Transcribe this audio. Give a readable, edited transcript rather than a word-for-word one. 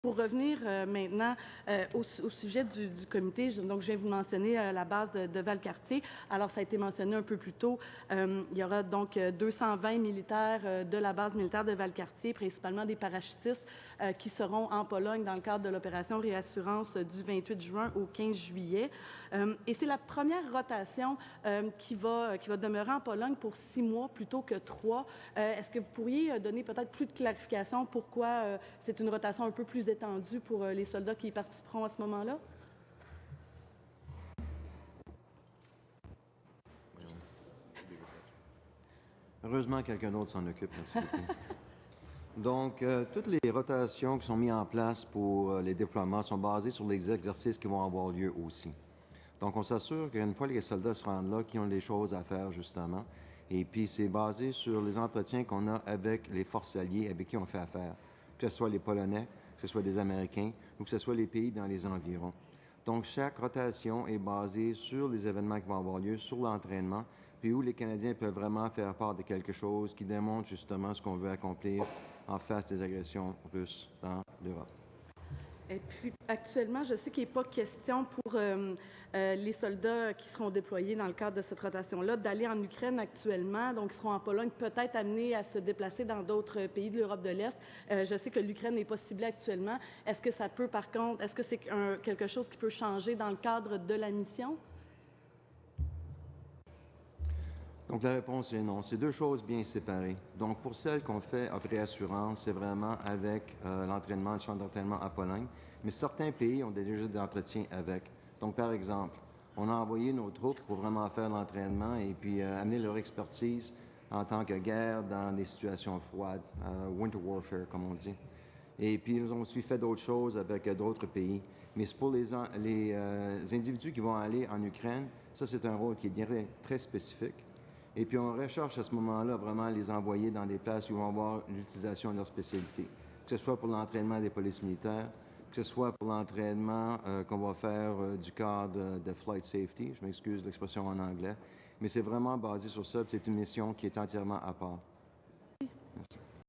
Pour revenir maintenant au sujet du comité, donc je viens vous mentionner la base de Valcartier. Alors, ça a été mentionné un peu plus tôt. Il y aura donc 220 militaires de la base militaire de Valcartier, principalement des parachutistes, qui seront en Pologne dans le cadre de l'opération Réassurance du 28 juin au 15 juillet. Et c'est la première rotation qui va demeurer en Pologne pour 6 mois plutôt que 3. Est-ce que vous pourriez donner peut-être plus de clarification pourquoi c'est une rotation un peu plus étendue pour les soldats qui y participeront à ce moment-là? Heureusement, quelqu'un d'autre s'en occupe. Merci beaucoup. Donc, toutes les rotations qui sont mises en place pour les déploiements sont basées sur les exercices qui vont avoir lieu aussi. Donc, on s'assure qu'une fois que les soldats se rendent là, qu'ils ont des choses à faire, justement. Et puis, c'est basé sur les entretiens qu'on a avec les forces alliées avec qui on fait affaire, que ce soit les Polonais, que ce soit des Américains ou que ce soit les pays dans les environs. Donc, chaque rotation est basée sur les événements qui vont avoir lieu, sur l'entraînement, puis où les Canadiens peuvent vraiment faire part de quelque chose qui démontre justement ce qu'on veut accomplir en face des agressions russes dans l'Europe. Et puis, actuellement, je sais qu'il n'est pas question pour les soldats qui seront déployés dans le cadre de cette rotation-là d'aller en Ukraine actuellement. Donc, ils seront en Pologne, peut-être amenés à se déplacer dans d'autres pays de l'Europe de l'Est. Je sais que l'Ukraine n'est pas ciblée actuellement. Est-ce que ça peut, par contre, est-ce que c'est quelque chose qui peut changer dans le cadre de la mission? Donc, la réponse est non. C'est deux choses bien séparées. Donc, pour celles qu'on fait après assurance, c'est vraiment avec l'entraînement, le champ d'entraînement à Pologne. Mais certains pays ont déjà des entretiens avec. Donc, par exemple, on a envoyé nos troupes pour vraiment faire l'entraînement et puis amener leur expertise en tant que guerre dans des situations froides, winter warfare, comme on dit. Et puis, nous avons aussi fait d'autres choses avec d'autres pays. Mais c'est pour les individus qui vont aller en Ukraine, ça, c'est un rôle qui est très spécifique. Et puis, on recherche à ce moment-là vraiment à les envoyer dans des places où ils vont avoir l'utilisation de leur spécialité, que ce soit pour l'entraînement des polices militaires, que ce soit pour l'entraînement qu'on va faire du cadre de flight safety, je m'excuse de l'expression en anglais, mais c'est vraiment basé sur ça, c'est une mission qui est entièrement à part. Merci.